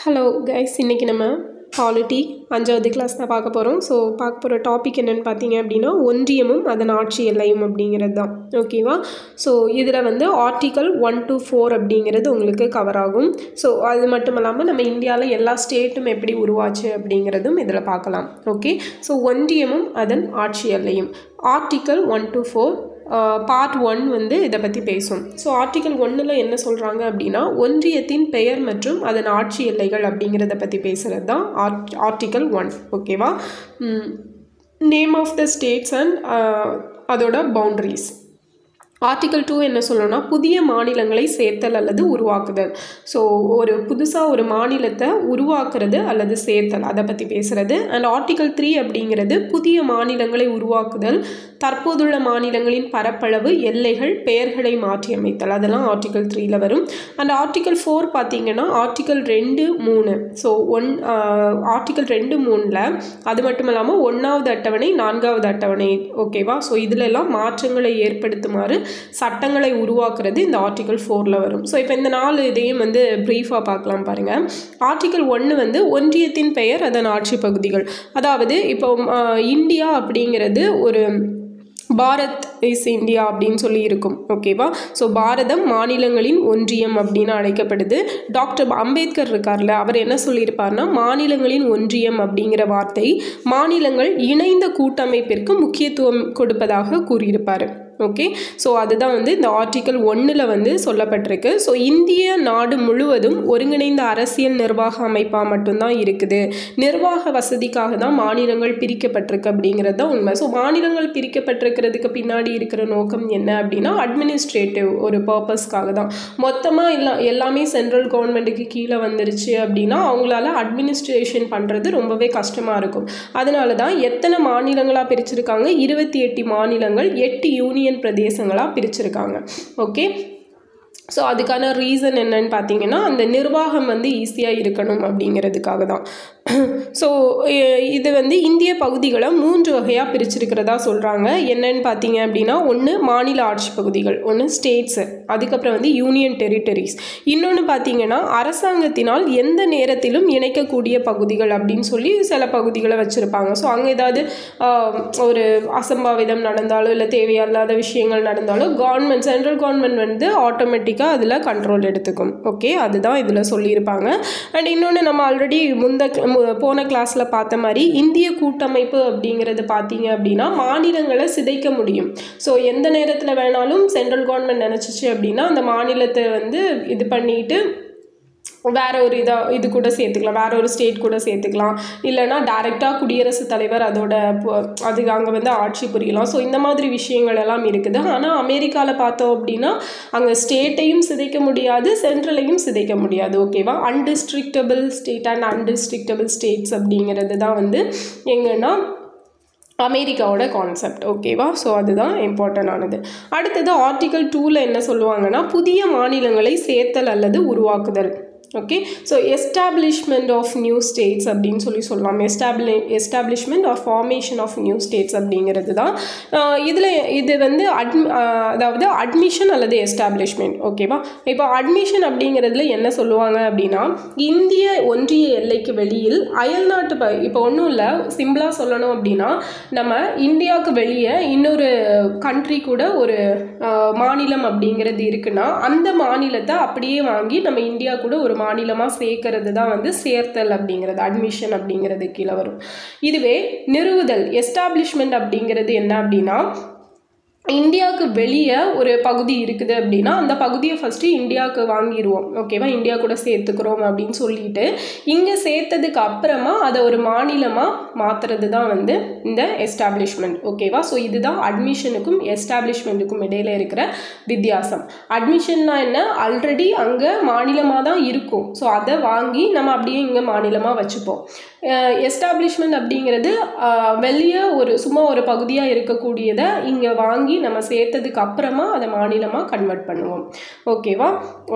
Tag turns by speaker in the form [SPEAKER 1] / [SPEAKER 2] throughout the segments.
[SPEAKER 1] Hello guys, இன்றைக்கி நம்ம polity 5வது கிளாஸ் தான் பார்க்க போகிறோம். ஸோ பார்க்க போகிற டாபிக் என்னென்னு பார்த்தீங்க அப்படின்னா ஒன்றியமும் அதன் ஆட்சி எல்லையும் அப்படிங்கிறது தான். ஓகேவா? ஸோ இதில் வந்து ஆர்டிக்கல் 1 to 4 அப்படிங்கிறது உங்களுக்கு கவர் ஆகும். ஸோ அது மட்டும் இல்லாமல் நம்ம இந்தியாவில் எல்லா ஸ்டேட்டும் எப்படி உருவாச்சு அப்படிங்கிறதும் இதில் பார்க்கலாம். ஓகே, ஸோ ஒன்றியமும் அதன் ஆட்சி எல்லையும் ஆர்டிக்கல் 1 to 4 பார்ட் 1 வந்து இதை பற்றி பேசும். ஸோ ஆர்டிக்கல் 1ல் என்ன சொல்கிறாங்க அப்படின்னா ஒன்றியத்தின் பெயர் மற்றும் அதன் ஆட்சி எல்லைகள் அப்படிங்கிறத பற்றி பேசுகிறது தான் ஆர்டிக்கல் 1. ஓகேவா? Name of the states and அதோட பவுண்ட்ரிஸ். ஆர்டிக்கல் 2 என்ன சொல்லணும்னா புதிய மாநிலங்களை சேர்த்தல் அல்லது உருவாக்குதல். ஸோ புதுசாக ஒரு மாநிலத்தை உருவாக்குறது அல்லது சேர்த்தல், அதை பற்றி பேசுகிறது. அண்ட் ஆர்டிக்கல் 3 அப்படிங்கிறது புதிய மாநிலங்களை உருவாக்குதல், தற்போதுள்ள மாநிலங்களின் பரப்பளவு, எல்லைகள், பெயர்களை மாற்றியமைத்தல், அதெல்லாம் ஆர்டிக்கல் 3ல் வரும். அண்ட் ஆர்டிக்கல் 4 பார்த்தீங்கன்னா ஆர்டிக்கல் 2, 3. ஸோ ஆர்டிக்கல் 2, 3ல் அது மட்டும் இல்லாமல் 1வது அட்டவணை, 4வது அட்டவணை. ஓகேவா? ஸோ இதிலெல்லாம் மாற்றங்களை ஏற்படுத்துமாறு சட்டங்களை உருவாக்குறது இந்த ஆர்டிக்கல் 4ல் வரும். ஸோ இப்போ இந்த 4 இதையும் வந்து ப்ரீஃபாக பார்க்கலாம் பாருங்கள். ஆர்டிக்கல் 1 வந்து ஒன்றியத்தின் பெயர் அதன் ஆட்சி பகுதிகள். அதாவது இப்போ இந்தியா அப்படிங்கிறது ஒரு பாரத் இஸ் இந்தியா அப்படின்னு சொல்லி இருக்கும். ஓகேவா? ஸோ பாரதம் மாநிலங்களின் ஒன்றியம் அப்படின்னு அழைக்கப்படுது. டாக்டர் அம்பேத்கர் இருக்கார்ல, அவர் என்ன சொல்லியிருப்பார்னா மாநிலங்களின் ஒன்றியம் அப்படிங்கிற வார்த்தை மாநிலங்கள் இணைந்த கூட்டமைப்பிற்கு முக்கியத்துவம் கொடுப்பதாக கூறியிருப்பார். ஓகே, ஸோ அதுதான் வந்து இந்த ஆர்டிக்கல் 1ல் வந்து சொல்லப்பட்டிருக்கு. ஸோ இந்திய நாடு முழுவதும் ஒருங்கிணைந்த அரசியல் நிர்வாக அமைப்பாக மட்டும்தான் இருக்குது. நிர்வாக வசதிக்காக தான் மாநிலங்கள் பிரிக்கப்பட்டிருக்கு அப்படிங்கிறது தான் உண்மை. ஸோ மாநிலங்கள் பிரிக்கப்பட்டிருக்கிறதுக்கு பின்னாடி இருக்கிற நோக்கம் என்ன அப்படின்னா அட்மினிஸ்ட்ரேட்டிவ் ஒரு பர்பஸ்க்காக தான். மொத்தமாக எல்லாமே சென்ட்ரல் கவர்மெண்ட்டுக்கு கீழே வந்துருச்சு அப்படின்னா அவங்களால அட்மினிஸ்ட்ரேஷன் பண்ணுறது ரொம்பவே கஷ்டமாக இருக்கும். அதனால தான் எத்தனை மாநிலங்களாக பிரிச்சிருக்காங்க? 28 மாநிலங்கள் 8 யூனியன் பிரதேசங்களாக பிரிச்சிருக்காங்க. ஓகே, ஸோ அதுக்கான ரீசன் என்னன்னு பார்த்தீங்கன்னா அந்த நிர்வாகம் வந்து ஈஸியாக இருக்கணும் அப்படிங்கிறதுக்காக தான். ஸோ இது வந்து இந்திய பகுதிகளை 3 வகையாக பிரிச்சிருக்கிறதா சொல்கிறாங்க. என்னன்னு பார்த்தீங்க அப்படின்னா ஒன்று மாநில ஆட்சி பகுதிகள், ஒன்று ஸ்டேட்ஸு, அதுக்கப்புறம் வந்து யூனியன் டெரிட்டரிஸ், இன்னொன்று பார்த்தீங்கன்னா அரசாங்கத்தினால் எந்த நேரத்திலும் இணைக்கக்கூடிய பகுதிகள் அப்படின்னு சொல்லி சில பகுதிகளை வச்சுருப்பாங்க. ஸோ அங்கே ஏதாவது ஒரு அசம்பாவிதம் நடந்தாலும் இல்லை தேவையில்லாத விஷயங்கள் நடந்தாலும் கவர்மெண்ட், சென்ட்ரல் கவர்மெண்ட் வந்து ஆட்டோமேட்டிக்காக அதில் கண்ட்ரோல் எடுத்துக்கும். ஓகே, அதுதான் இதில் சொல்லியிருப்பாங்க. அண்ட் இன்னொன்று நம்ம ஆல்ரெடி போன கிளாஸில் பார்த்த மாதிரி இந்திய கூட்டமைப்பு அப்படிங்கிறது பார்த்தீங்க அப்படின்னா மாநிலங்களை சிதைக்க முடியும். ஸோ எந்த நேரத்தில் வேணாலும் சென்ட்ரல் கவர்மெண்ட் நினச்சிச்சு அப்படின்னா அந்த மாநிலத்தை வந்து இது பண்ணிட்டு வேற ஒரு இது கூட சேர்த்துக்கலாம், வேற ஒரு ஸ்டேட் கூட சேர்த்துக்கலாம், இல்லைனா டைரெக்டாக குடியரசுத் தலைவர் அதுக்கு அங்கே வந்து ஆட்சி புரியலாம். ஸோ இந்த மாதிரி விஷயங்கள் எல்லாம் இருக்குது. ஆனால் அமெரிக்காவில் பார்த்தோம் அப்படின்னா அங்கே ஸ்டேட்டையும் சிதைக்க முடியாது, சென்ட்ரலையும் சிதைக்க முடியாது. ஓகேவா? அன்டிஸ்ட்ரிக்டபிள் ஸ்டேட் அண்ட் அன்டிஸ்ட்ரிக்டபிள் ஸ்டேட்ஸ் அப்படிங்கிறது தான் வந்து எங்கன்னா அமெரிக்காவோட கான்செப்ட். ஓகேவா? ஸோ அதுதான் இம்பார்ட்டண்டானது. அடுத்தது ஆர்டிக்கல் 2ல் என்ன சொல்லுவாங்கன்னா புதிய மாநிலங்களை சேர்த்தல் அல்லது உருவாக்குதல். Okay, so establishment of new states அப்படின்னு சொல்லலாம். Establishment or formation of new states அப்படிங்கிறது தான் இது வந்து அதாவது அட்மிஷன் அல்லது எஸ்டாப்ளிஷ்மெண்ட். ஓகேவா? இப்போ அட்மிஷன் அப்படிங்கிறதுல என்ன சொல்லுவாங்க அப்படின்னா இந்திய ஒன்றிய எல்லைக்கு வெளியில் அயல்நாட்டு இப்போ ஒன்றும் இல்லை, சிம்பிளாக சொல்லணும் அப்படின்னா நம்ம இந்தியாவுக்கு வெளியே இன்னொரு கண்ட்ரி கூட ஒரு மாநிலம் அப்படிங்கிறது இருக்குன்னா அந்த மாநிலத்தை அப்படியே வாங்கி நம்ம இந்தியா கூட ஒரு மாநிலமாக சேர்க்கறது தான் வந்து சேர்த்தல் அப்படிங்கிறது, அட்மிஷன் அப்படிங்கிறது கீழே வரும். இதுவே நிறுவுதல், எஸ்டாப்ளிஷ்மெண்ட் அப்படிங்கிறது என்ன அப்படின்னா இந்தியாவுக்கு வெளியே ஒரு பகுதி இருக்குது அப்படின்னா அந்த பகுதியை ஃபஸ்ட்டு இந்தியாவுக்கு வாங்கிடுவோம். ஓகேவா? இந்தியா கூட சேர்த்துக்கிறோம் அப்படின்னு சொல்லிட்டு இங்கே சேர்த்ததுக்கு அப்புறமா அதை ஒரு மாநிலமாக மாற்றுறது தான் வந்து இந்த எஸ்டாப்ளிஷ்மெண்ட். ஓகேவா? ஸோ இதுதான் அட்மிஷனுக்கும் எஸ்டாப்ளிஷ்மெண்ட்டுக்கும் இடையில இருக்கிற வித்தியாசம். அட்மிஷன்னா என்ன, ஆல்ரெடி அங்கே மாநிலமாக தான் இருக்கும், ஸோ அதை வாங்கி நம்ம அப்படியே இங்கே மாநிலமாக வச்சுப்போம். எஸ்டாப்ளிஷ்மெண்ட் அப்படிங்கிறது வெளியே சும்மா ஒரு பகுதியாக இருக்கக்கூடியதை இங்கே வாங்கி வாங்கி நம்ம சேர்த்ததுக்கு அப்புறமா அதை மாநிலமாக கன்வெர்ட் பண்ணுவோம். ஓகேவா?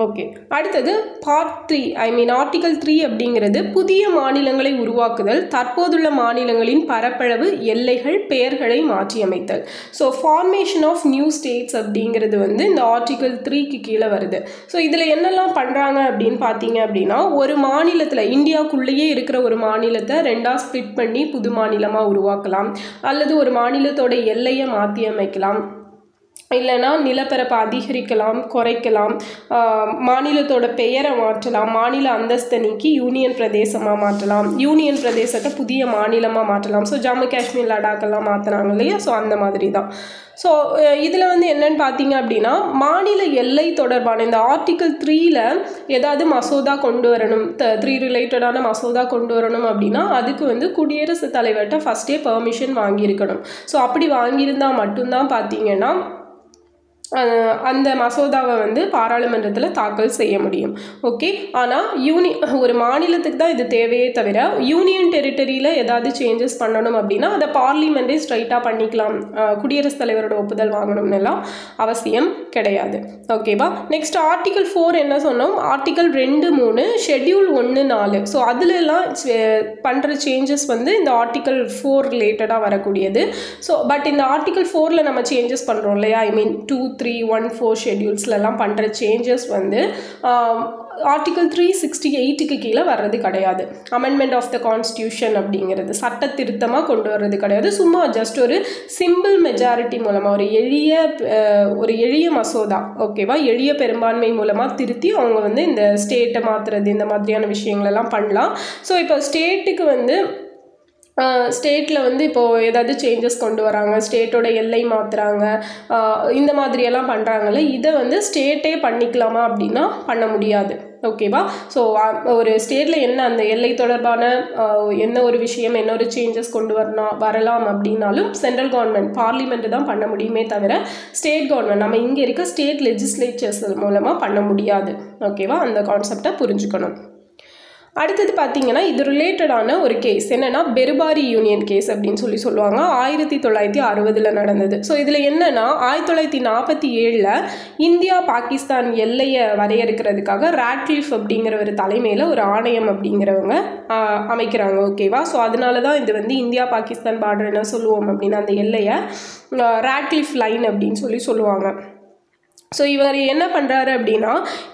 [SPEAKER 1] ஓகே, அடுத்தது பார்ட் 3, ஆர்டிகல் 3 அப்படிங்கிறது புதிய மாநிலங்களை உருவாக்குதல், தற்போதுள்ள மாநிலங்களின் பரப்பளவு, எல்லைகள், பெயர்களை மாற்றியமைத்தல். So formation of new states அப்படிங்கிறது வந்து இந்த ஆர்டிகல் 3க்கு கீழே வருது. ஸோ இதில் என்னெல்லாம் பண்ணுறாங்க அப்படின்னு பார்த்தீங்க அப்படின்னா, ஒரு மாநிலத்தில் இந்தியாவுக்குள்ளேயே இருக்கிற ஒரு மாநிலத்தை 2ஆக ஸ்ப்ளிட் பண்ணி புது மாநிலமாக உருவாக்கலாம், அல்லது ஒரு மாநிலத்தோட எல்லையை மாற்றி அமைக்கலாம், இல்லைனா நிலப்பரப்பை அதிகரிக்கலாம், குறைக்கலாம், மாநிலத்தோட பெயரை மாற்றலாம், மாநில அந்தஸ்தை நீக்கி யூனியன் பிரதேசமாக மாற்றலாம், யூனியன் பிரதேசத்தை புதிய மாநிலமாக மாற்றலாம். ஸோ ஜம்மு காஷ்மீர் லடாக்கெல்லாம் மாற்றினாங்க இல்லையா? ஸோ அந்த மாதிரி தான். ஸோ இதில் வந்து என்னென்னு பார்த்தீங்க அப்படின்னா, மாநில எல்லை தொடர்பான இந்த ஆர்டிகல் 3ல் ஏதாவது மசோதா கொண்டு வரணும், 3 ரிலேட்டடான மசோதா கொண்டு வரணும் அப்படின்னா அதுக்கு வந்து குடியரசுத் தலைவர்கிட்ட ஃபஸ்ட்டே பெர்மிஷன் வாங்கியிருக்கணும். ஸோ அப்படி வாங்கியிருந்தால் மட்டும்தான் பார்த்தீங்கன்னா அந்த மசோதாவை வந்து பாராளுமன்றத்தில் தாக்கல் செய்ய முடியும். ஓகே, ஆனால் ஒரு மாநிலத்துக்கு தான் இது தேவையே தவிர யூனியன் டெரிட்டரியில் ஏதாவது சேஞ்சஸ் பண்ணணும் அப்படின்னா அதை பார்லிமெண்ட்டே ஸ்ட்ரைட்டாக பண்ணிக்கலாம், குடியரசுத் தலைவரோட ஒப்புதல் வாங்கணும்னுலாம் அவசியம் கிடையாது. ஓகேவா? நெக்ஸ்ட் ஆர்டிகல் 4 என்ன சொன்னோம்? Article 2, 3, schedule 1, 4. ஸோ அதிலெல்லாம் பண்ணுற சேஞ்சஸ் வந்து இந்த ஆர்டிகல் 4 ரிலேட்டடாக வரக்கூடியது. ஸோ பட் இந்த ஆர்டிகல் 4ல் நம்ம சேஞ்சஸ் பண்ணுறோம் இல்லையா, 2, 3, 1, 4 ஷெட்யூல்ஸ்லாம் பண்ணுற சேஞ்சஸ் வந்து ஆர்டிகல் 368க்கு கீழே வர்றது கிடையாது. அமெண்ட்மெண்ட் ஆஃப் த கான்ஸ்டியூஷன் அப்படிங்கிறது சட்ட திருத்தமாக கொண்டு வர்றது கிடையாது. சும்மா ஜஸ்ட் ஒரு சிம்பிள் மெஜாரிட்டி மூலமாக ஒரு எளிய மசோதா, ஓகேவா, எளிய பெரும்பான்மை மூலமாக திருத்தி அவங்க வந்து இந்த ஸ்டேட்டை மாற்றுறது, இந்த மாதிரியான விஷயங்களெல்லாம் பண்ணலாம். ஸோ இப்போ ஸ்டேட்டுக்கு வந்து ஸ்டேட்டில் வந்து இப்போது ஏதாவது சேஞ்சஸ் கொண்டு வராங்க, ஸ்டேட்டோட எல்லை மாற்றுறாங்க, இந்த மாதிரியெல்லாம் பண்ணுறாங்கல்ல, இதை வந்து ஸ்டேட்டே பண்ணிக்கலாமா அப்படின்னா பண்ண முடியாது. ஓகேவா? ஸோ ஒரு ஸ்டேட்டில் என்ன அந்த எல்லை தொடர்பான என்ன ஒரு விஷயம், என்ன ஒரு சேஞ்சஸ் கொண்டு வரலாம் அப்படின்னாலும் சென்ட்ரல் கவர்மெண்ட் பார்லிமெண்ட் தான் பண்ண முடியுமே தவிர ஸ்டேட் கவர்மெண்ட் நம்ம இங்கே இருக்க ஸ்டேட் லெஜிஸ்லேச்சர்ஸ் மூலமாக பண்ண முடியாது. ஓகேவா? அந்த கான்செப்டை புரிஞ்சுக்கணும். அடுத்தது பார்த்தீங்கன்னா இது ரிலேட்டடான ஒரு கேஸ் என்னென்னா பெருபாரி யூனியன் கேஸ் அப்படின்னு சொல்லுவாங்க. 1960 நடந்தது. ஸோ இதில் என்னென்னா 1947 இந்தியா பாகிஸ்தான் எல்லையை வரையறுக்கிறதுக்காக ராட்க்ளிஃப் அப்படிங்கிற ஒரு தலைமையில் ஒரு ஆணையம் அப்படிங்கிறவங்க அமைக்கிறாங்க. ஓகேவா? ஸோ அதனால தான் இது வந்து இந்தியா பாகிஸ்தான் பார்டர் என்ன சொல்லுவோம் அப்படின்னா அந்த எல்லையை ராட்க்ளிஃப் லைன் அப்படின்னு சொல்லுவாங்க. ஸோ இவர் என்ன பண்ணுறாரு அப்படின்னா,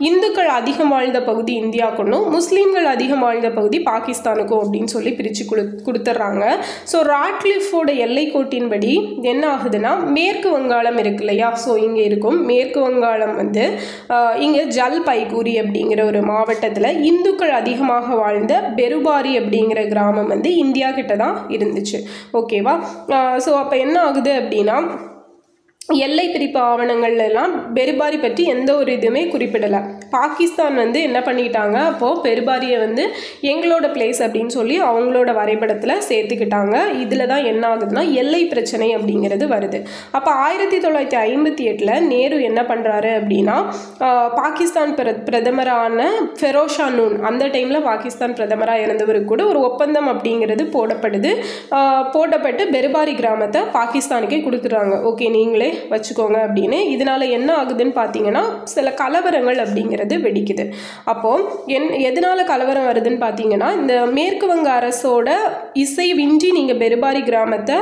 [SPEAKER 1] இந்துக்கள் அதிகம் வாழ்ந்த பகுதி இந்தியாவுக்குன்னும் முஸ்லீம்கள் அதிகம் வாழ்ந்த பகுதி பாகிஸ்தானுக்கும் அப்படின்னு பிரித்து கொடுத்துட்றாங்க. ஸோ ராட்க்ளிஃபோட எல்லைக்கோட்டின்படி என்ன ஆகுதுன்னா, மேற்கு வங்காளம் இருக்கு இல்லையா, ஸோ இங்கே இருக்கும் மேற்கு வங்காளம் வந்து இங்கே ஜல்பைகுரி அப்படிங்கிற ஒரு மாவட்டத்தில் இந்துக்கள் அதிகமாக வாழ்ந்த பெருபாரி அப்படிங்கிற கிராமம் வந்து இந்தியா கிட்ட தான் இருந்துச்சு. ஓகேவா? ஸோ அப்போ என்ன ஆகுது அப்படின்னா, எல்லை பிரிப்பு ஆவணங்கள்லாம் பெருபாரி பற்றி எந்த ஒரு இதுவுமே குறிப்பிடலை. பாகிஸ்தான் வந்து என்ன பண்ணிட்டாங்க, அப்போது பெருபாரியை வந்து எங்களோட பிளேஸ் அப்படின்னு சொல்லி அவங்களோட வரைபடத்தில் சேர்த்துக்கிட்டாங்க. இதில் தான் என்ன ஆகுதுன்னா எல்லை பிரச்சனை அப்படிங்கிறது வருது. அப்போ 1958 நேரு என்ன பண்ணுறாரு அப்படின்னா, பாகிஸ்தான் பிரதமரான ஃபெரோஸ் ஷா நூன், அந்த டைமில் பாகிஸ்தான் பிரதமராக இருந்தவருக்கு கூட ஒரு ஒப்பந்தம் அப்படிங்கிறது போடப்பட்டு பெருபாரி கிராமத்தை பாகிஸ்தானுக்கே கொடுத்துட்றாங்க. ஓகே, நீங்களே வச்சுக்கோங்க அப்படின்னு. இதனால என்ன ஆகுதுன்னு பார்த்தீங்கன்னா சில கலவரங்கள் அப்படிங்கிறது வெடிக்குது. அப்போது எதனால கலவரம் வருதுன்னு பார்த்தீங்கன்னா, இந்த மேற்கு வங்க அரசோட இசைவின்றி நீங்கள் பெருபாரி கிராமத்தை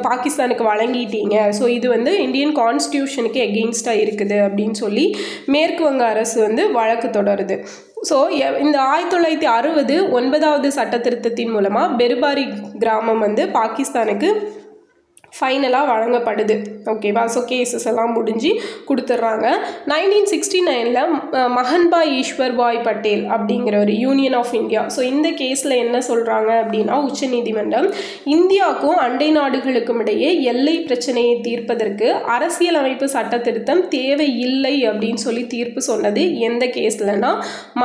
[SPEAKER 1] பாகிஸ்தானுக்கு வழங்கிட்டீங்க, ஸோ இது வந்து இந்தியன் கான்ஸ்டியூஷனுக்கு எகெயின்ஸ்டாக இருக்குது அப்படின்னு சொல்லி மேற்கு வங்க அரசு வந்து வழக்கு தொடருது. ஸோ இந்த 1960 9வது சட்ட திருத்தத்தின் மூலமாக பெருபாரி கிராமம் வந்து பாகிஸ்தானுக்கு ஃபைனலாக வழங்கப்படுது. ஓகேவா? ஸோ கேசஸ் எல்லாம் முடிஞ்சு கொடுத்துட்றாங்க. 1969 மகன்பாய் ஈஸ்வர் பாய் பட்டேல் அப்படிங்கிற ஒரு யூனியன் ஆஃப் இந்தியா. ஸோ இந்த கேஸில் என்ன சொல்கிறாங்க அப்படின்னா, உச்சநீதிமன்றம் இந்தியாவுக்கும் அண்டை நாடுகளுக்கும் இடையே எல்லை பிரச்சனையை தீர்ப்பதற்கு அரசியலமைப்பு சட்ட திருத்தம் தேவையில்லை அப்படின்னு சொல்லி தீர்ப்பு சொன்னது எந்த கேஸ்லனா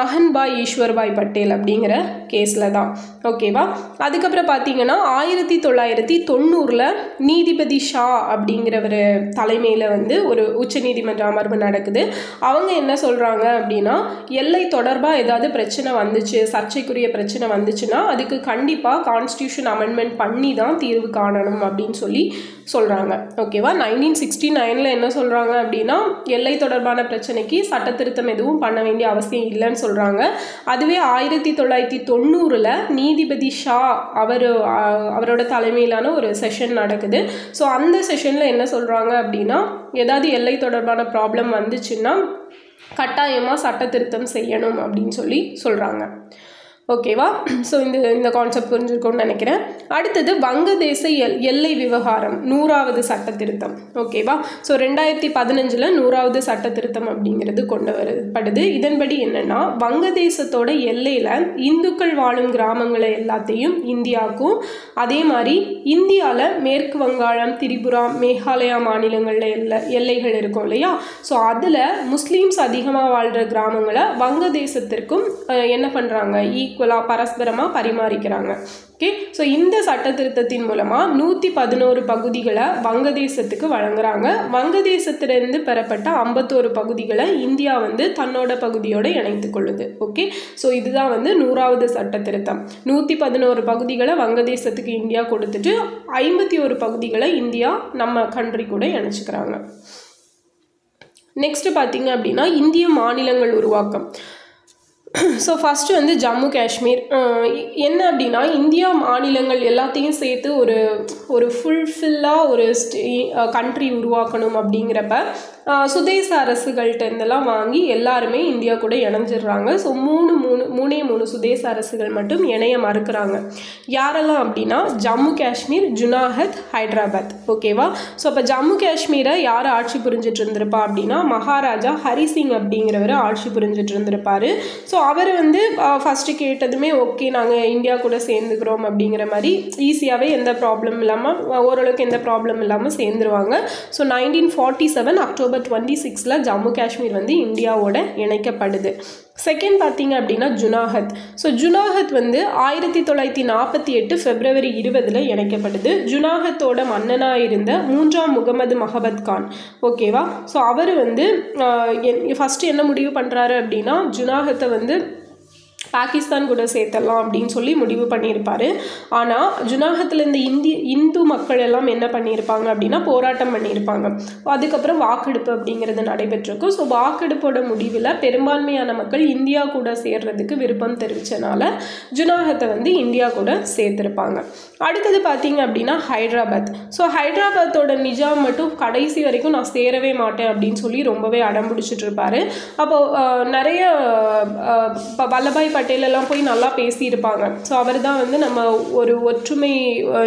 [SPEAKER 1] மகன்பாய் ஈஸ்வர் பாய் பட்டேல் அப்படிங்கிற கேஸில் தான். ஓகேவா? அதுக்கப்புறம் பார்த்தீங்கன்னா 1990 நீதிபதி ஷா அப்படிங்கிறவர் தலைமையில் வந்து ஒரு உச்சநீதிமன்ற அமர்வு நடக்குது. அவங்க என்ன சொல்கிறாங்க அப்படின்னா, எல்லை தொடர்பாக ஏதாவது பிரச்சனை வந்துச்சு, சர்ச்சைக்குரிய பிரச்சனை வந்துச்சுன்னா அதுக்கு கண்டிப்பாக கான்ஸ்டியூஷன் அமெண்ட்மெண்ட் பண்ணி தான் தீர்வு காணணும் அப்படின்னு சொல்லி சொல்கிறாங்க. ஓகேவா. 1969 என்ன சொல்கிறாங்க அப்படின்னா, எல்லை தொடர்பான பிரச்சனைக்கு சட்ட திருத்தம் எதுவும் பண்ண வேண்டிய அவசியம் இல்லைன்னு சொல்கிறாங்க. அதுவே 1990 நீதிபதி ஷா அவரோட தலைமையிலான ஒரு செஷன் நடக்குது. ஸோ அந்த செஷனில் என்ன சொல்கிறாங்க அப்படின்னா, ஏதாவது எல்லை தொடர்பான ப்ராப்ளம் வந்துச்சுன்னா கட்டாயமாக சட்ட திருத்தம் செய்யணும் அப்படின்னு சொல்லி சொல்கிறாங்க. ஓகேவா. ஸோ இந்த கான்செப்ட் புரிஞ்சிருக்கும்னு நினைக்கிறேன். அடுத்தது வங்கதேச எல்லை விவகாரம் 100வது சட்ட திருத்தம். ஓகேவா. ஸோ 2015 100வது சட்ட திருத்தம் அப்படிங்கிறது கொண்டு வரப்படுது. இதன்படி என்னென்னா, வங்கதேசத்தோட எல்லையில் இந்துக்கள் வாழும் கிராமங்களை எல்லாத்தையும் இந்தியாவுக்கும், அதே மாதிரி இந்தியாவில் மேற்கு வங்காளம், திரிபுரா, மேகாலயா மாநிலங்களில் எல்லைகள் இருக்கும் இல்லையா. ஸோ அதில் முஸ்லீம்ஸ் அதிகமாக வாழ்கிற கிராமங்களை வங்கதேசத்திற்கும் என்ன பண்ணுறாங்க, ஈக்குவலாக பரஸ்பரமாக பரிமாறிக்கிறாங்க. ஓகே. ஸோ இந்த சட்ட திருத்தத்தின் மூலமாக 111 பகுதிகளை வங்கதேசத்துக்கு வழங்குறாங்க. வங்கதேசத்திலிருந்து பெறப்பட்ட 51 பகுதிகளை இந்தியா வந்து தன்னோட பகுதியோடு இணைத்து கொள்ளுது. ஓகே. ஸோ இதுதான் வந்து 100வது சட்ட திருத்தம். 111 பகுதிகளை வங்கதேசத்துக்கு இந்தியா கொடுத்துட்டு 51 பகுதிகளை இந்தியா நம்ம கண்ட்ரி கூட இணைச்சிக்கிறாங்க. நெக்ஸ்ட் பார்த்தீங்க அப்படின்னா, இந்திய மாநிலங்கள் உருவாக்கம். ஸோ ஃபஸ்ட்டு வந்து ஜம்மு காஷ்மீர் என்ன அப்படின்னா, இந்தியா மாநிலங்கள் எல்லாத்தையும் சேர்த்து ஒரு ஃபுல்ஃபில்லாக ஒரு கண்ட்ரி உருவாக்கணும் அப்படிங்கிறப்ப சுதேச அரசுகள்கிட்ட இருந்தெல்லாம் வாங்கி எல்லாருமே இந்தியா கூட இணைஞ்சிடுறாங்க. ஸோ மூணே சுதேச அரசுகள் மட்டும் இணைய மறுக்கிறாங்க. யாரெல்லாம் அப்படின்னா, ஜம்மு காஷ்மீர், ஜுனாகத், ஹைதராபாத். ஓகேவா. ஸோ அப்போ ஜம்மு காஷ்மீரை யார் ஆட்சி புரிஞ்சிட்டு இருந்திருப்பா அப்படின்னா, மகாராஜா ஹரிசிங் அப்படிங்கிறவர் ஆட்சி புரிஞ்சிட்டு இருந்திருப்பார். ஸோ அவர் வந்து ஃபஸ்ட்டு கேட்டதுமே ஓகே நாங்கள் இந்தியா கூட சேர்ந்துக்கிறோம் அப்படிங்கிற மாதிரி ஈஸியாகவே எந்த ப்ராப்ளம் இல்லாமல், ஓரளவுக்கு எந்த ப்ராப்ளம் இல்லாமல் சேர்ந்துருவாங்க. ஸோ 1947 அக்டோபர் 26 ஜம்மு காஷ்மீர் வந்து இந்தியாவோட இணைக்கப்படுது. செகண்ட் பார்த்தீங்க அப்படின்னா ஜுனாகத். ஸோ ஜுனாகத் வந்து 1948 பிப்ரவரி 20 இணைக்கப்படுது. ஜுனாகத்தோட மன்னனாக இருந்த 3ஆம் முகமது மஹபத் கான். ஓகேவா. ஸோ அவர் வந்து ஃபஸ்ட்டு என்ன முடிவு பண்ணுறாரு அப்படின்னா, ஜுனாகத்தை வந்து பாகிஸ்தான் கூட சேர்த்தலாம் அப்படின்னு சொல்லி முடிவு பண்ணியிருப்பார். ஆனால் ஜுனாகத்தில் இந்த இந்து மக்கள் எல்லாம் என்ன பண்ணியிருப்பாங்க அப்படின்னா, போராட்டம் பண்ணியிருப்பாங்க. அதுக்கப்புறம் வாக்கெடுப்பு அப்படிங்கிறது நடைபெற்றிருக்கும். ஸோ வாக்கெடுப்போட முடிவில் பெரும்பான்மையான மக்கள் இந்தியா கூட சேர்றதுக்கு விருப்பம் தெரிவித்தனால ஜுனாகத்தை வந்து இந்தியா கூட சேர்த்துருப்பாங்க. அடுத்தது பார்த்தீங்க அப்படின்னா ஹைதராபாத். ஸோ ஹைதராபாத்தோட நிஜாம் மட்டும் கடைசி வரைக்கும் நான் சேரவே மாட்டேன் அப்படின்னு சொல்லி ரொம்பவே அடம்பிடிச்சிட்டு இருப்பார். அப்போது நிறைய வல்லபாய் பட்டேலெல்லாம் போய் நல்லா பேசியிருப்பாங்க. ஸோ அவர் தான் வந்து நம்ம ஒரு ஒற்றுமை,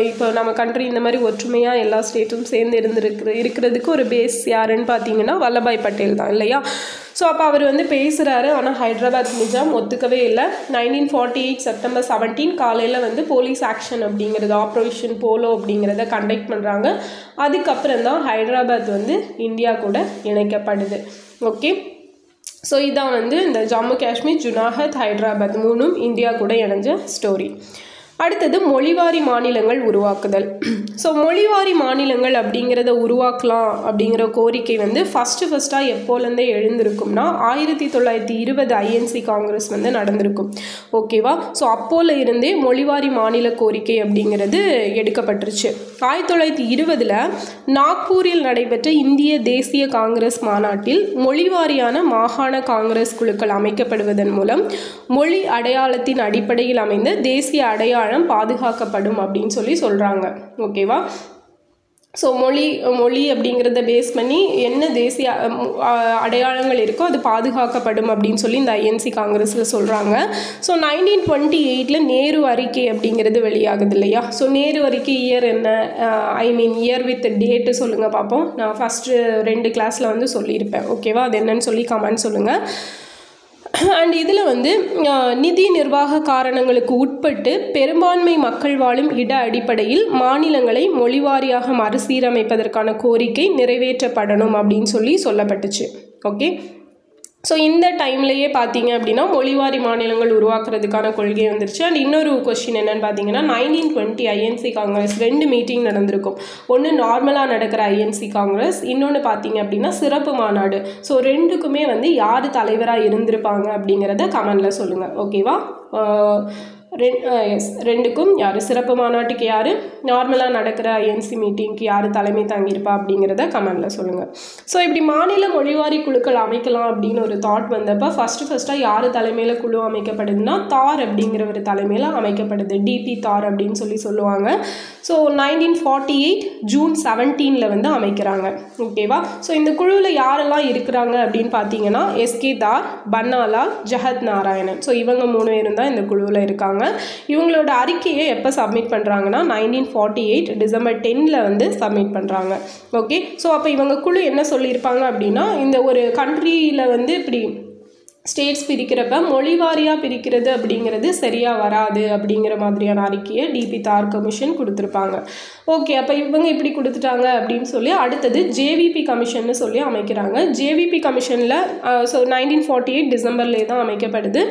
[SPEAKER 1] இப்போ நம்ம கண்ட்ரி இந்த மாதிரி ஒற்றுமையாக எல்லா ஸ்டேட்டும் சேர்ந்து இருக்கிறதுக்கு ஒரு பேஸ் யாருன்னு பார்த்தீங்கன்னா வல்லபாய் பட்டேல் தான் இல்லையா. ஸோ அப்போ அவர் வந்து பேசுகிறாரு. ஆனால் ஹைதராபாத் நிஜாம் ஒத்துக்கவே இல்லை. 1948 செப்டம்பர் 17 காலையில் வந்து போலீஸ் ஆக்ஷன் அப்படிங்கிறது, ஆப்ரேஷன் போலோ அப்படிங்கிறத கண்டக்ட் பண்ணுறாங்க. அதுக்கப்புறம் தான் ஹைதராபாத் வந்து இந்தியா கூட இணைக்கப்படுது. ஓகே. ஸோ இதான் வந்து இந்த ஜம்மு காஷ்மீர், ஜுனாகத், ஹைதராபாத் மூணும் இந்தியா கூட இணைஞ்ச ஸ்டோரி. அடுத்தது மொழிவாரி மாநிலங்கள் உருவாக்குதல். ஸோ மொழிவாரி மாநிலங்கள் அப்படிங்கிறத உருவாக்கலாம் அப்படிங்கிற கோரிக்கை வந்து ஃபஸ்ட்டாக எப்போலேருந்தே எழுந்திருக்கும்னா 1920 ஐஎன்சி காங்கிரஸ் வந்து நடந்திருக்கும். ஓகேவா. ஸோ அப்போல இருந்தே மொழிவாரி மாநில கோரிக்கை அப்படிங்கிறது எடுக்கப்பட்டுருச்சு. 1920 நாக்பூரில் நடைபெற்ற இந்திய தேசிய காங்கிரஸ் மாநாட்டில் மொழிவாரியான மாகாண காங்கிரஸ் குழுக்கள் அமைக்கப்படுவதன் மூலம் மொழி அடையாளத்தின் அடிப்படையில் அமைந்த தேசிய அடையாளம் பாதுகாக்கப்படும் அப்படின்னு சொல்லி சொல்கிறாங்க. ஓகேவா. ஸோ மொழி அப்படிங்கிறத பேஸ் பண்ணி என்ன தேசிய அடையாளங்கள் இருக்கோ அது பாதுகாக்கப்படும் அப்படின்னு சொல்லி இந்த ஐஎன்சி காங்கிரஸில் சொல்கிறாங்க. ஸோ 1928 நேரு அறிக்கை அப்படிங்கிறது வெளியாகுது இல்லையா. ஸோ நேரு அறிக்கை இயர் என்ன, இயர் வித் டேட்டு சொல்லுங்கள் பார்ப்போம். நான் ஃபஸ்ட்டு 2 கிளாஸில் வந்து சொல்லியிருப்பேன். ஓகேவா. அது என்னன்னு சொல்லி கமெண்ட் சொல்லுங்கள். அண்ட் இதில் வந்து நிதி நிர்வாக காரணங்களுக்கு உட்பட்டு பெரும்பான்மை மக்கள் வாழும் இட அடிப்படையில் மாநிலங்களை மொழிவாரியாக மறுசீரமைப்பதற்கான கோரிக்கை நிறைவேற்றப்படணும் அப்படின்னு சொல்லி சொல்லப்பட்டுச்சு. ஓகே. ஸோ இந்த டைம்லேயே பார்த்தீங்க அப்படின்னா மொழிவாரி மாநிலங்கள் உருவாக்குறதுக்கான கொள்கை வந்துருச்சு. அண்ட் இன்னொரு கொஸ்டின் என்னென்னு பார்த்தீங்கன்னா 1920 ஐஎன்சி காங்கிரஸ் 2 மீட்டிங் நடந்திருக்கும். ஒன்று நார்மலாக நடக்கிற ஐஎன்சி காங்கிரஸ், இன்னொன்று பார்த்தீங்க அப்படின்னா சிறப்பு மாநாடு. ஸோ ரெண்டுக்குமே வந்து யார் தலைவராக இருந்திருப்பாங்க அப்படிங்கிறத கமெண்டில் சொல்லுங்கள். ஓகேவா? ரெண்டுக்கும் யார், சிறப்பு மாநாட்டுக்கு யார், நார்மலாக நடக்கிற ஐஎன்சி மீட்டிங்க்கு யார் தலைமை தாங்கியிருப்பா அப்படிங்கிறத கமெண்டில் சொல்லுங்கள். ஸோ இப்படி மாநில மொழிவாரி குழுக்கள் அமைக்கலாம் அப்படின்னு ஒரு தாட் வந்தப்போ ஃபஸ்ட்டாக யார் தலைமையில் குழு அமைக்கப்படுதுன்னா தார் அப்படிங்கிற ஒரு தலைமையில் அமைக்கப்படுது. டிபி தார் அப்படின்னு சொல்லுவாங்க. ஸோ 1948 ஜூன் 17 வந்து அமைக்கிறாங்க. ஓகேவா? ஸோ இந்த குழுவில் யாரெல்லாம் இருக்கிறாங்க அப்படின்னு பார்த்தீங்கன்னா எஸ்கே தார், பன்னாலால், ஜெகத் நாராயணன். ஸோ இவங்க 3 பேரும் தான் இந்த குழுவில் இருக்காங்க. இவங்களோட அறிக்கையை எப்போ சப்மிட் பண்ணுறாங்கன்னா 1948 டிசம்பர் 10 வந்து சப்மிட் பண்ணுறாங்க. ஓகே, ஸோ அப்போ இவங்க குழு என்ன சொல்லியிருப்பாங்க அப்படின்னா, இந்த ஒரு கண்ட்ரியில் வந்து இப்படி ஸ்டேட்ஸ் பிரிக்கிறப்ப மொழிவாரியாக பிரிக்கிறது அப்படிங்கிறது சரியாக வராது அப்படிங்கிற மாதிரியான அறிக்கையை டிபி தார் கமிஷன் கொடுத்துருப்பாங்க. ஓகே, அப்போ இவங்க இப்படி கொடுத்துட்டாங்க அப்படின்னு சொல்லி அடுத்தது ஜேவிபி கமிஷன்னு சொல்லி அமைக்கிறாங்க. ஜேவிபி கமிஷனில் ஸோ 1948 டிசம்பர்லேயே தான் அமைக்கப்படுது.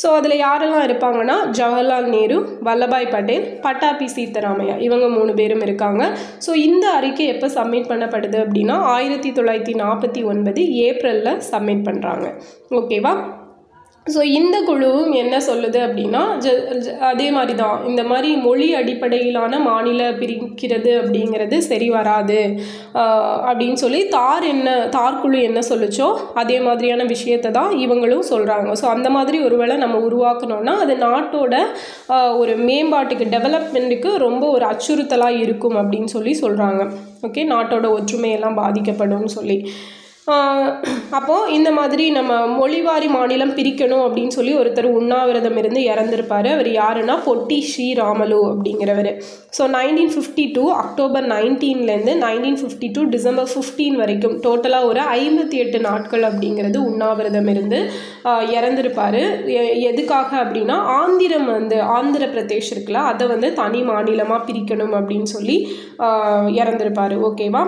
[SPEAKER 1] ஸோ அதில் யாரெல்லாம் இருப்பாங்கன்னா ஜவஹர்லால் நேரு, வல்லபாய் பட்டேல், பட்டாபி சீத்தராமையா, இவங்க 3 பேரும் இருக்காங்க. ஸோ இந்த அறிக்கை எப்போ சப்மிட் பண்ணப்படுது அப்படின்னா 1949 ஏப்ரலில் சப்மிட் பண்ணுறாங்க. ஓகேவா? ஸோ இந்த குழுவும் என்ன சொல்லுது அப்படின்னா அதே மாதிரி தான், இந்த மாதிரி மொழி அடிப்படையிலான மாநில பிரிக்கிறது அப்படிங்கிறது சரி வராது அப்படின்னு சொல்லி தார் குழு என்ன சொல்லுச்சோ அதே மாதிரியான விஷயத்தை தான் இவங்களும் சொல்கிறாங்க. ஸோ அந்த மாதிரி ஒருவேளை நம்ம உருவாக்கணும்னா அது நாட்டோட ஒரு மேம்பாட்டுக்கு, டெவலப்மெண்ட்டுக்கு ரொம்ப ஒரு அச்சுறுத்தலாக இருக்கும் அப்படின்னு சொல்கிறாங்க. ஓகே, நாட்டோட ஒற்றுமையெல்லாம் பாதிக்கப்படும்னு சொல்லி. அப்போது இந்த மாதிரி நம்ம மொழிவாரி மாநிலம் பிரிக்கணும் அப்படின்னு சொல்லி ஒருத்தர் உண்ணாவிரதம் இருந்து இறந்துருப்பார். அவர் யாருன்னா பொட்டி ஸ்ரீராமலு அப்படிங்கிறவர். ஸோ 1952 அக்டோபர் 19 1952 டிசம்பர் 15 வரைக்கும் டோட்டலாக ஒரு 58 நாட்கள் அப்படிங்கிறது உண்ணாவிரதம் இருந்து இறந்துருப்பார். எதுக்காக அப்படின்னா ஆந்திர பிரதேஷ் இருக்குல்ல, அதை வந்து தனி மாநிலமாக பிரிக்கணும் அப்படின்னு சொல்லி இறந்துருப்பார். ஓகேவா?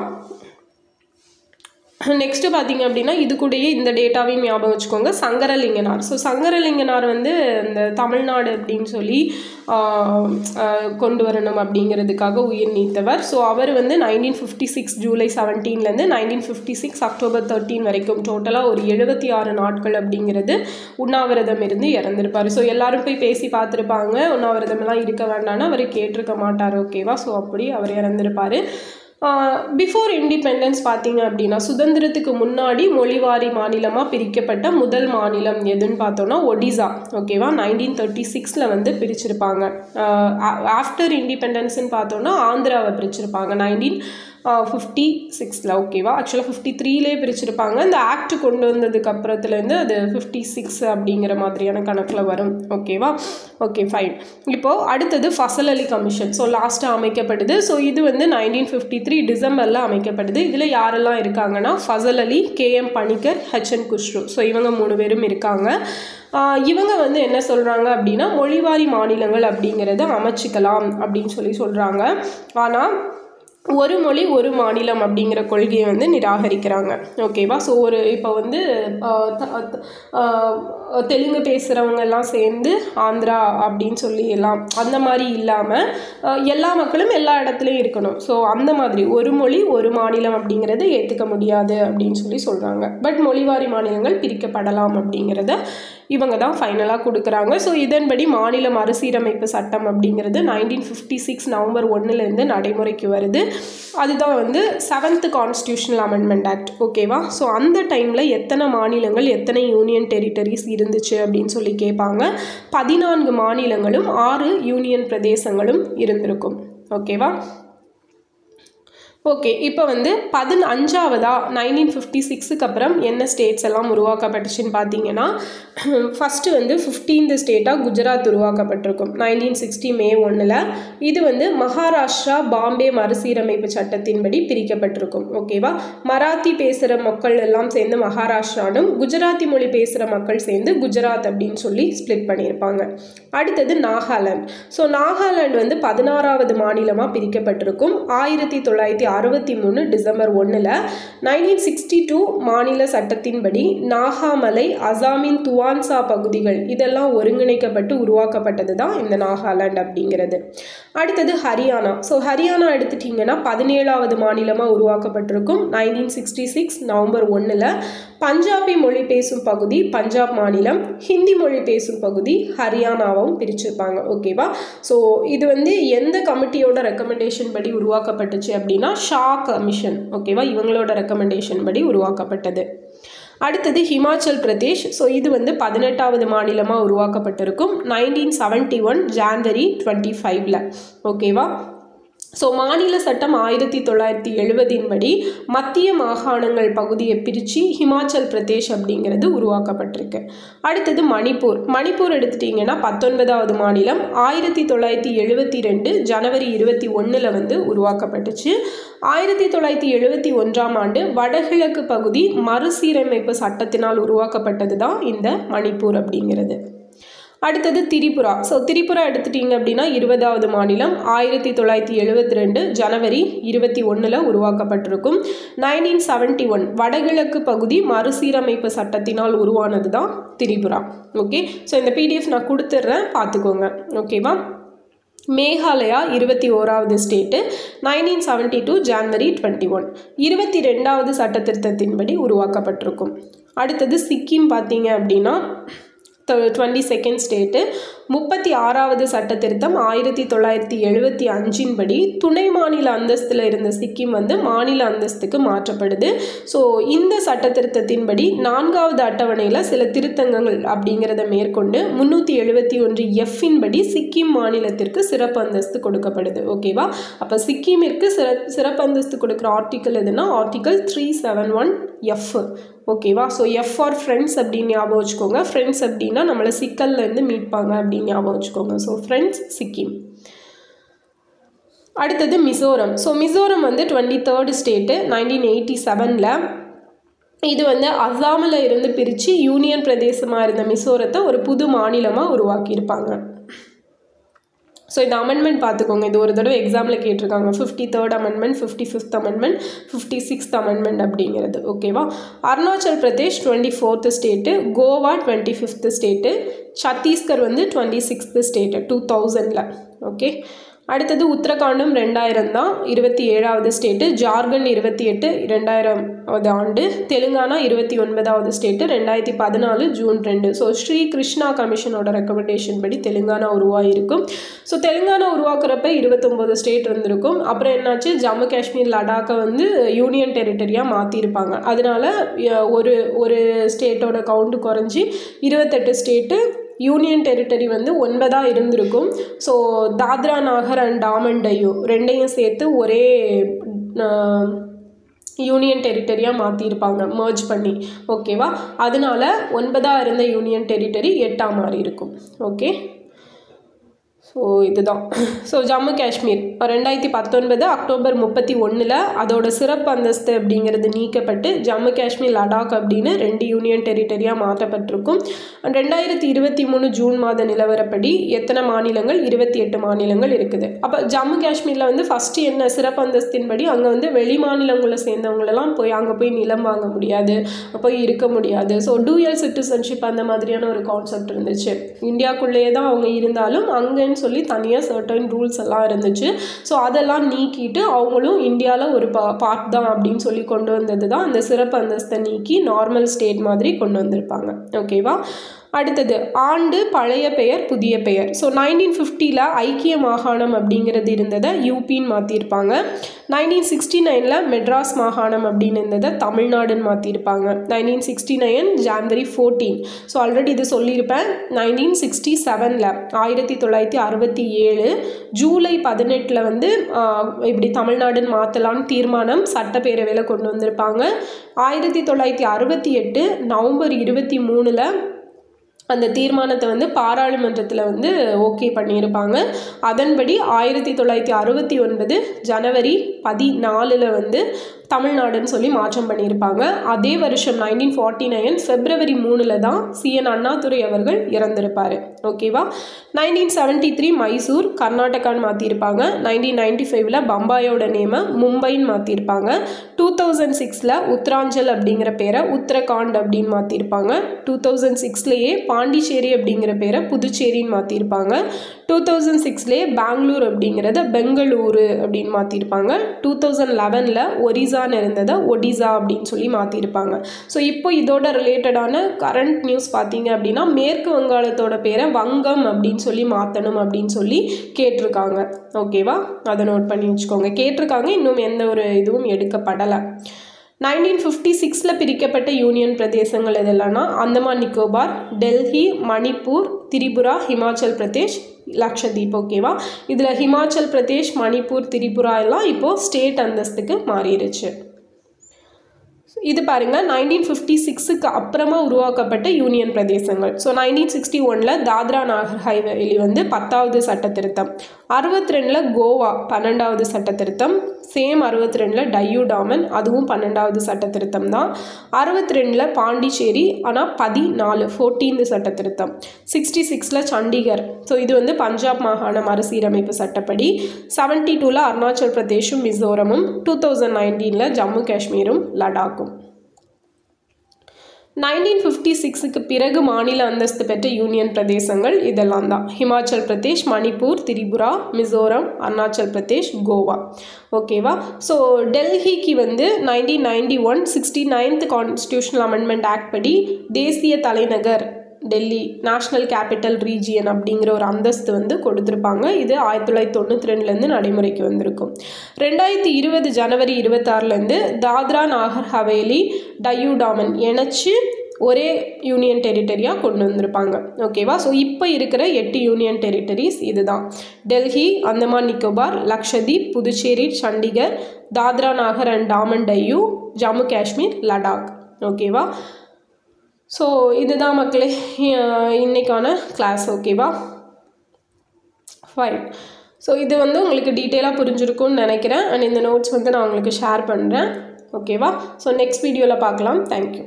[SPEAKER 1] நெக்ஸ்ட்டு பார்த்திங்க அப்படின்னா இது கூடயே இந்த டேட்டாவையும் ஞாபகம் வச்சுக்கோங்க. சங்கரலிங்கனார். ஸோ சங்கரலிங்கனார் வந்து இந்த தமிழ்நாடு அப்படின்னு சொல்லி கொண்டு வரணும் அப்படிங்கிறதுக்காக உயிர் நீத்தவர். ஸோ அவர் வந்து 1956 ஜூலை 17 1956 அக்டோபர் 13 வரைக்கும் டோட்டலாக ஒரு 76 நாட்கள் அப்படிங்கிறது உண்ணாவிரதம் இருந்து இறந்துருப்பார். ஸோ எல்லாரும் போய் பேசி பார்த்துருப்பாங்க, உண்ணாவிரதமெல்லாம் இருக்க வேண்டான்னு அவர் கேட்டிருக்க மாட்டார். ஓகேவா? ஸோ அப்படி அவர் இறந்துருப்பார். பிஃபோர் இண்டிபெண்டன்ஸ் பார்த்தீங்க அப்படின்னா சுதந்திரத்துக்கு முன்னாடி மொழிவாரி மாநிலமாக பிரிக்கப்பட்ட முதல் மாநிலம் எதுன்னு பார்த்தோன்னா ஒடிசா. ஓகேவா? 1936 வந்து பிரிச்சிருப்பாங்க. ஆஃப்டர் இண்டிபெண்டன்ஸ்ன்னு பார்த்தோன்னா ஆந்திராவை பிரிச்சிருப்பாங்க 1956. ஓகேவா? ஆக்சுவலாக 53 பிரிச்சிருப்பாங்க. இந்த ஆக்ட் கொண்டு வந்ததுக்கு அப்புறத்துலேருந்து அது 56 அப்படிங்கிற மாதிரியான கணக்கில் வரும். ஓகேவா? Okay, fine. இப்போது அடுத்தது ஃபசல் அலி கமிஷன். ஸோ லாஸ்ட்டாக அமைக்கப்படுது. ஸோ இது வந்து 1953 டிசம்பரில் அமைக்கப்படுது. இதில் யாரெல்லாம் இருக்காங்கன்னா Fazal Ali, KM Panikkar, HN Kunzru. So இவங்க 3 பேரும் இருக்காங்க. இவங்க வந்து என்ன சொல்கிறாங்க அப்படின்னா மொழிவாரி மாநிலங்கள் அப்படிங்கிறத அமைச்சிக்கலாம் அப்படின்னு சொல்கிறாங்க. ஆனால் ஒரு மொழி ஒரு மாநிலம் அப்படிங்கிற கொள்கையை வந்து நிராகரிக்கிறாங்க. ஓகேவா? ஸோ இப்போ வந்து தெலுங்கு பேசுகிறவங்க எல்லாம் சேர்ந்து ஆந்திரா அப்படின்னு சொல்லி எல்லாம் அந்த மாதிரி இல்லாமல் எல்லா மக்களும் எல்லா இடத்துலையும் இருக்கணும். ஸோ அந்த மாதிரி ஒரு மொழி ஒரு மாநிலம் அப்படிங்கிறத ஏற்றுக்க முடியாது அப்படின்னு சொல்கிறாங்க. பட் மொழிவாரி மாநிலங்கள் பிரிக்கப்படலாம் அப்படிங்கிறத இவங்க தான் ஃபைனலாக கொடுக்குறாங்க. ஸோ இதன்படி மாநில மறுசீரமைப்பு சட்டம் அப்படிங்கிறது 1956 நவம்பர் 1 நடைமுறைக்கு வருது. அதுதான் வந்து 7th கான்ஸ்டியூஷனல் அமெண்ட்மெண்ட் ஆக்ட். ஓகேவா? ஸோ அந்த டைமில் எத்தனை மாநிலங்கள் எத்தனை யூனியன் டெரிட்டரிஸ் இருந்துச்சு அப்படின்னு சொல்லி கேட்பாங்க. 14 மாநிலங்களும் 6 யூனியன் பிரதேசங்களும் இருந்திருக்கும். ஓகேவா? ஓகே, இப்போ வந்து 15ஆவதாக 1956க்கு அப்புறம் என்ன ஸ்டேட்ஸ் எல்லாம் உருவாக்கப்பட்டுச்சுன்னு பார்த்தீங்கன்னா ஃபஸ்ட்டு வந்து 15th ஸ்டேட்டாக குஜராத் உருவாக்கப்பட்டிருக்கும் 1960 மே 1. இது வந்து மகாராஷ்டிரா பாம்பே மறுசீரமைப்பு சட்டத்தின்படி பிரிக்கப்பட்டிருக்கும். ஓகேவா? மராத்தி பேசுகிற மக்கள் எல்லாம் சேர்ந்து மகாராஷ்டிரானும் குஜராத்தி மொழி பேசுகிற மக்கள் சேர்ந்து குஜராத் அப்படின்னு சொல்லி ஸ்ப்ளிட் பண்ணியிருப்பாங்க. அடுத்தது நாகாலாந்து. ஸோ நாகாலாந்து வந்து 16வது மாநிலமாக பிரிக்கப்பட்டிருக்கும் 1960 1963 டிசம்பர் 1 1962 மாநில சட்டத்தின்படி நாகாமலை, அசாமின் துவான்சா பகுதிகள் இதெல்லாம் ஒருங்கிணைக்கப்பட்டு உருவாக்கப்பட்டது தான் இந்த நாகாலாந்து அப்படிங்கிறது. அடுத்தது ஹரியானா. ஸோ ஹரியானா எடுத்துட்டிங்கன்னா 17வது மாநிலமாக உருவாக்கப்பட்டிருக்கும் 1966 நவம்பர் 1. பஞ்சாபி மொழி பேசும் பகுதி பஞ்சாப் மாநிலம், ஹிந்தி மொழி பேசும் பகுதி ஹரியானாவும் பிரிச்சிருப்பாங்க. ஓகேவா? ஸோ இது வந்து எந்த கமிட்டியோட ரெக்கமெண்டேஷன் படி உருவாக்கப்பட்டுச்சு அப்படின்னா ஷா கமிஷன். ஓகேவா? இவங்களோட ரெக்கமெண்டேஷன் படி உருவாக்கப்பட்டது. அடுத்தது ஹிமாச்சல் பிரதேஷ். ஸோ இது வந்து 18வது மாநிலமாக உருவாக்கப்பட்டிருக்கும் 1971 ஜான்வரி 25. ஓகேவா? ஸோ மாநில சட்டம் 1970 படி மத்திய மாகாணங்கள் பகுதியை பிரித்து ஹிமாச்சல் பிரதேஷ் அப்படிங்கிறது உருவாக்கப்பட்டிருக்கு. அடுத்தது மணிப்பூர். மணிப்பூர் எடுத்துட்டிங்கன்னா 19வது மாநிலம் 1972 ஜனவரி 21 வந்து உருவாக்கப்பட்டுச்சு. 1971ஆம் ஆண்டு வடகிழக்கு பகுதி மறுசீரமைப்பு சட்டத்தினால் உருவாக்கப்பட்டது தான் இந்த மணிப்பூர் அப்படிங்கிறது. அடுத்தது திரிபுரா. ஸோ திரிபுரா எடுத்துட்டிங்க அப்படின்னா 20வது மாநிலம் 1972 ஜனவரி 21 உருவாக்கப்பட்டிருக்கும். 1971 வடகிழக்கு பகுதி மறுசீரமைப்பு சட்டத்தினால் உருவானது தான் திரிபுரா. ஓகே, ஸோ இந்த பிடிஎஃப் நான் கொடுத்துட்றேன், பார்த்துக்கோங்க. ஓகேவா? மேகாலயா 21வது ஸ்டேட்டு 1972 ஜான்வரி 21 22வது சட்டத்திருத்தத்தின்படி உருவாக்கப்பட்டிருக்கும். அடுத்தது சிக்கிம் பார்த்தீங்க அப்படின்னா 22nd ஸ்டேட்டு 36வது சட்ட திருத்தம் 1975 படி துணை மாநில அந்தஸ்தில் இருந்த சிக்கிம் வந்து மாநில அந்தஸ்துக்கு மாற்றப்படுது. ஸோ இந்த சட்ட திருத்தத்தின்படி 4வது அட்டவணையில் சில திருத்தங்கள் அப்படிங்கிறத மேற்கொண்டு 371F படி சிக்கிம் மாநிலத்திற்கு சிறப்பு அந்தஸ்து கொடுக்கப்படுது. ஓகேவா? அப்போ சிக்கிமிற்கு சிறப்பு அந்தஸ்து கொடுக்குற ஆர்டிக்கல் எதுனா ஆர்டிக்கல் 371F. ஓகேவா? ஸோ எஃப் ஃபார் ஃப்ரெண்ட்ஸ் அப்படின்னு ஞாபகம் வச்சுக்கோங்க. ஃப்ரெண்ட்ஸ் அப்படின்னா நம்மளை சிக்கல்லேருந்து மீட்பாங்க அப்படின்னு ஞாபகம் வச்சுக்கோங்க. So friends Sikkim. அடுத்தது மிசோரம். ஸோ மிசோரம் வந்து 23rd ஸ்டேட்டு 1987. இது வந்து அசாமில் இருந்து பிரித்து யூனியன் பிரதேசமாக இருந்த மிசோரத்தை ஒரு புது மாநிலமாக உருவாக்கியிருப்பாங்க. ஸோ இந்த அமெண்ட்மெண்ட் பார்த்துக்கோங்க, இது ஒரு தடவை எக்ஸாமில் கேட்டிருக்காங்க. 53rd amendment, 55th amendment, 56th amendment அப்படிங்கிறது. ஓகேவா? Arunachal Pradesh 24th state, Goa 25th state, Chhattisgarh வந்து 26th ஸ்டேட்டு 2000. ஓகே, அடுத்தது உத்தரகாண்டும் 2000 தான் 27வது ஸ்டேட்டு, ஜார்க்கண்ட் 28 2000வது ஆண்டு, தெலுங்கானா 29வது state 2014 June 2. So Shri Krishna கமிஷனோட ரெக்கமெண்டேஷன் படி தெலுங்கானா உருவாகிருக்கும். ஸோ தெலுங்கானா உருவாக்குறப்ப 29 ஸ்டேட் இருந்திருக்கும். அப்புறம் என்னாச்சு, ஜம்மு காஷ்மீர் லடாக்கை வந்து யூனியன் டெரிட்டரியாக மாற்றிருப்பாங்க. அதனால ஒரு ஸ்டேட்டோட கவுண்ட் குறைஞ்சி 28 ஸ்டேட்டு யூனியன் டெரிட்டரி வந்து 9 இருந்திருக்கும். ஸோ தாத்ரா நாகர் அண்ட் டாமன் டையூ ரெண்டையும் சேர்த்து ஒரே யூனியன் டெரிட்டரியாக மாற்றிருப்பாங்க, மர்ஜ் பண்ணி. ஓகேவா? அதனால 9 இருந்த யூனியன் டெரிட்டரி 8 மாறி இருக்கும். ஓகே, ஸோ இதுதான். ஸோ ஜம்மு காஷ்மீர் 2019 அக்டோபர் 31 அதோட சிறப்பு அந்தஸ்து அப்படிங்கிறது நீக்கப்பட்டு ஜம்மு காஷ்மீர் லடாக் அப்படின்னு 2 யூனியன் டெரிட்டரியாக மாற்றப்பட்டிருக்கும். 2023 ஜூன் மாத நிலவரப்படி எத்தனை மாநிலங்கள்? 28 மாநிலங்கள் இருக்குது. அப்போ ஜம்மு காஷ்மீரில் வந்து ஃபஸ்ட்டு என்ன சிறப்பு அந்தஸ்தின்படி அங்கே வந்து வெளி மாநிலங்களை சேர்ந்தவங்களெல்லாம் அங்கே போய் நிலம் வாங்க முடியாது, போய் இருக்க முடியாது. ஸோ டூயல் சிட்டிசன்ஷிப் அந்த மாதிரியான ஒரு கான்செப்ட் இருந்துச்சு. இந்தியாவுக்குள்ளேயே தான் அவங்க இருந்தாலும் அங்கேன்னு சொல்லி தனியாக சர்டன் ரூல்ஸ் எல்லாம் இருந்துச்சு. ஸோ அதெல்லாம் நீக்கிட்டு அவங்களும் இந்தியாவில் ஒரு பார்ட் தான் அப்படின்னு சொல்லி கொண்டு வந்தது தான் அந்த சிறப்பு அந்தஸ்தை நீக்கி நார்மல் ஸ்டேட் மாதிரி கொண்டு வந்திருப்பாங்க. ஓகேவா? அடுத்தது ஆண்டு பழைய பெயர் புதிய பெயர். ஸோ 1950 ஐக்கிய மாகாணம் அப்படிங்கிறது இருந்ததை யூபின்னு மாற்றிருப்பாங்க. 1969 மெட்ராஸ் மாகாணம் அப்படின்னு இருந்ததை தமிழ்நாடுன்னு மாற்றிருப்பாங்க. 1969 ஜான்வரி 14. ஸோ ஆல்ரெடி இது சொல்லியிருப்பேன். 1967 1967 ஜூலை 18 வந்து இப்படி தமிழ்நாடுன்னு மாற்றலான்னு தீர்மானம் சட்டப்பேரவையில் கொண்டு வந்திருப்பாங்க. 1968 நவம்பர் 23 அந்த தீர்மானத்தை வந்து பாராளுமன்றத்தில் வந்து ஓகே பண்ணியிருப்பாங்க. அதன்படி 1969 ஜனவரி 14 வந்து தமிழ்நாடுன்னு சொல்லி மாற்றம் பண்ணியிருப்பாங்க. அதே வருஷம் 1949 February 3 தான் CN அண்ணாதுரை அவர்கள் இறந்திருப்பார். ஓகேவா. 1973 மைசூர் கர்நாடகான்னு மாற்றிருப்பாங்க. 1995 பம்பாயோட நேமை மும்பைன்னு மாற்றிருப்பாங்க. 2006 உத்தராஞ்சல் அப்படிங்கிற பேரை உத்தரகாண்ட் அப்படின்னு மாற்றிருப்பாங்க. 2006 பாண்டிச்சேரி அப்படிங்கிற பேரை புதுச்சேரின்னு மாற்றிருப்பாங்க. 2006 பெங்களூர் அப்படிங்கிறத பெங்களூரு அப்படின்னு மாற்றிருப்பாங்க. 2011 ஒரிசான்னு இருந்ததை ஒடிசா அப்படின்னு சொல்லி மாற்றிருப்பாங்க. ஸோ இப்போ இதோட ரிலேட்டடான கரண்ட் நியூஸ் பார்த்தீங்க அப்படின்னா மேற்கு வங்காளத்தோட பேரை வங்கம் அப்படின்னு சொல்லி மாற்றணும் அப்படின்னு சொல்லி கேட்டிருக்காங்க. ஓகேவா, அதை நோட் பண்ணி வச்சுக்கோங்க. கேட்டிருக்காங்க, இன்னும் எந்த ஒரு இதுவும் எடுக்கப்படலை. 1956 பிரிக்கப்பட்ட யூனியன் பிரதேசங்கள் எதெல்லாம்னா அந்தமான் நிக்கோபார், டெல்லி, மணிப்பூர், திரிபுரா, ஹிமாச்சல் பிரதேஷ், லக்ஷதீப். ஓகேவா. இதில் ஹிமாச்சல் பிரதேஷ், மணிப்பூர், திரிபுரா எல்லாம் இப்போது ஸ்டேட் அந்தஸ்துக்கு மாறிடுச்சு. இது பாருங்கள் 1956 அப்புறமா உருவாக்கப்பட்ட யூனியன் பிரதேசங்கள். ஸோ 1961 தாத்ரா நாகர் ஹவேலி வந்து 10வது சட்ட திருத்தம். 62 கோவா 12வது சட்ட திருத்தம். சேம் 62 டையூ டாமன், அதுவும் 12வது சட்ட திருத்தம் தான். 62 பாண்டிச்சேரி, ஆனால் 14th சட்ட திருத்தம். 66 சண்டிகர், ஸோ இது வந்து பஞ்சாப் மாகாண மறுசீரமைப்பு சட்டப்படி. 72 அருணாச்சல் பிரதேஷும் மிசோரமும். 2019 ஜம்மு காஷ்மீரும் லடாக்கும். 1956 பிறகு மாநில அந்தஸ்து பெற்ற யூனியன் பிரதேசங்கள் இதெல்லாம் தான். ஹிமாச்சல் பிரதேஷ், மணிப்பூர், திரிபுரா, மிசோரம், அருணாச்சல் பிரதேஷ், கோவா. ஓகேவா. ஸோ டெல்லிக்கு வந்து 1991 69th கான்ஸ்டியூஷனல் அமெண்ட்மெண்ட் ஆக்ட் படி தேசிய தலைநகர் டெல்லி, நேஷ்னல் கேபிட்டல் ரீஜியன் அப்படிங்கிற ஒரு அந்தஸ்து வந்து கொடுத்துருப்பாங்க. இது 1992 நடைமுறைக்கு வந்திருக்கும். 2020 ஜனவரி 26 தாத்ரா நாகர் ஹவேலி, டையூ டாமன் இணைச்சு ஒரே யூனியன் டெரிட்டரியாக கொண்டு வந்திருப்பாங்க. ஓகேவா. ஸோ இப்போ இருக்கிற 8 யூனியன் டெரிட்டரிஸ் இதுதான். டெல்லி, அந்தமான் நிக்கோபார், லக்ஷதீப், புதுச்சேரி, சண்டிகர், தாத்ரா நாகர் அண்ட் டாமன் டையூ, ஜம்மு காஷ்மீர், லடாக். ஓகேவா. ஸோ இதுதான் மக்களே இன்றைக்கான கிளாஸ். ஓகேவா, ஃபைன். ஸோ இது வந்து உங்களுக்கு டீட்டெயிலாக புரிஞ்சிருக்கும்னு நினைக்கிறேன். அண்ட் இந்த நோட்ஸ் வந்து நான் உங்களுக்கு ஷேர் பண்ணுறேன். ஓகேவா. ஸோ நெக்ஸ்ட் வீடியோவில் பார்க்கலாம். தேங்க்யூ.